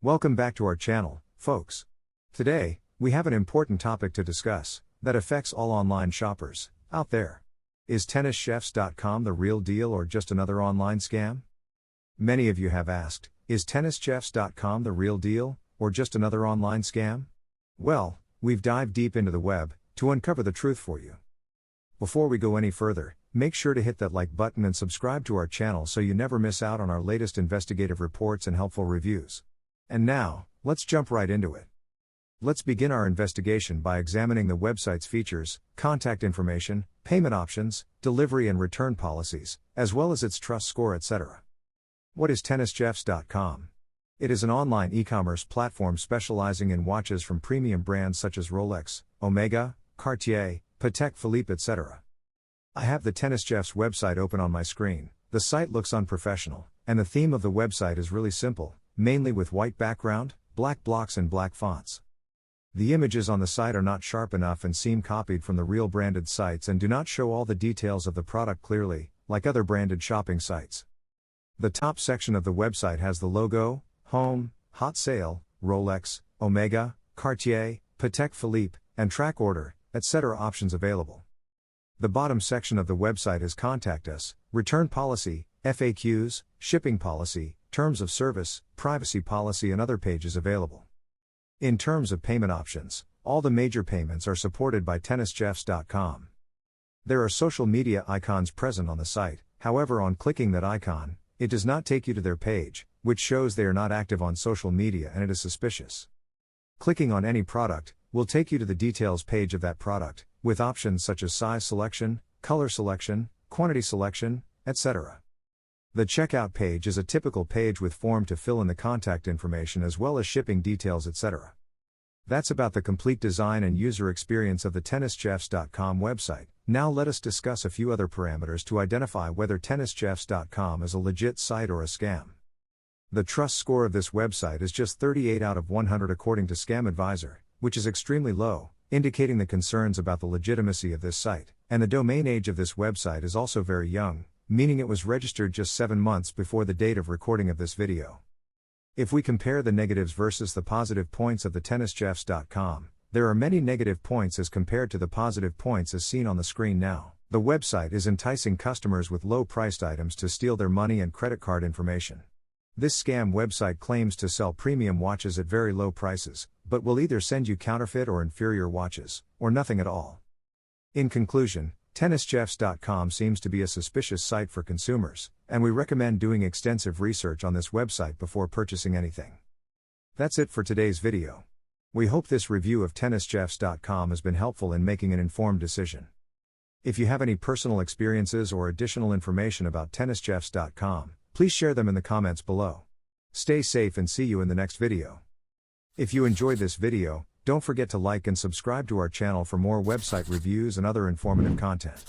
Welcome back to our channel, folks. Today, we have an important topic to discuss that affects all online shoppers out there. Is tennischefs.com the real deal or just another online scam? Many of you have asked, is tennischefs.com the real deal or just another online scam? Well, we've dived deep into the web to uncover the truth for you. Before we go any further, make sure to hit that like button and subscribe to our channel so you never miss out on our latest investigative reports and helpful reviews. And now, let's jump right into it. Let's begin our investigation by examining the website's features, contact information, payment options, delivery and return policies, as well as its trust score, etc. What is tennischefs.com? It is an online e-commerce platform specializing in watches from premium brands such as Rolex, Omega, Cartier, Patek Philippe, etc. I have the TennisChefs website open on my screen. The site looks unprofessional, and the theme of the website is really simple, mainly with white background, black blocks and black fonts. The images on the site are not sharp enough and seem copied from the real branded sites and do not show all the details of the product clearly, like other branded shopping sites. The top section of the website has the logo, home, hot sale, Rolex, Omega, Cartier, Patek Philippe, and track order, etc. options available. The bottom section of the website is Contact Us, Return Policy, FAQs, Shipping Policy, Terms of Service, Privacy Policy and other pages available. In terms of payment options, all the major payments are supported by tennischefs.com. There are social media icons present on the site, however on clicking that icon, it does not take you to their page, which shows they are not active on social media and it is suspicious. Clicking on any product will take you to the details page of that product, with options such as size selection, color selection, quantity selection, etc. The checkout page is a typical page with form to fill in the contact information as well as shipping details, etc. That's about the complete design and user experience of the tennischefs.com website. Now let us discuss a few other parameters to identify whether tennischefs.com is a legit site or a scam. The trust score of this website is just 38 out of 100 according to Scam Advisor, which is extremely low, indicating the concerns about the legitimacy of this site, and the domain age of this website is also very young, meaning it was registered just 7 months before the date of recording of this video. If we compare the negatives versus the positive points of the tennischefs.com, there are many negative points as compared to the positive points as seen on the screen now. The website is enticing customers with low-priced items to steal their money and credit card information. This scam website claims to sell premium watches at very low prices, but will either send you counterfeit or inferior watches, or nothing at all. In conclusion, tennischefs.com seems to be a suspicious site for consumers, and we recommend doing extensive research on this website before purchasing anything. That's it for today's video. We hope this review of tennischefs.com has been helpful in making an informed decision. If you have any personal experiences or additional information about tennischefs.com, please share them in the comments below. Stay safe and see you in the next video. If you enjoyed this video, don't forget to like and subscribe to our channel for more website reviews and other informative content.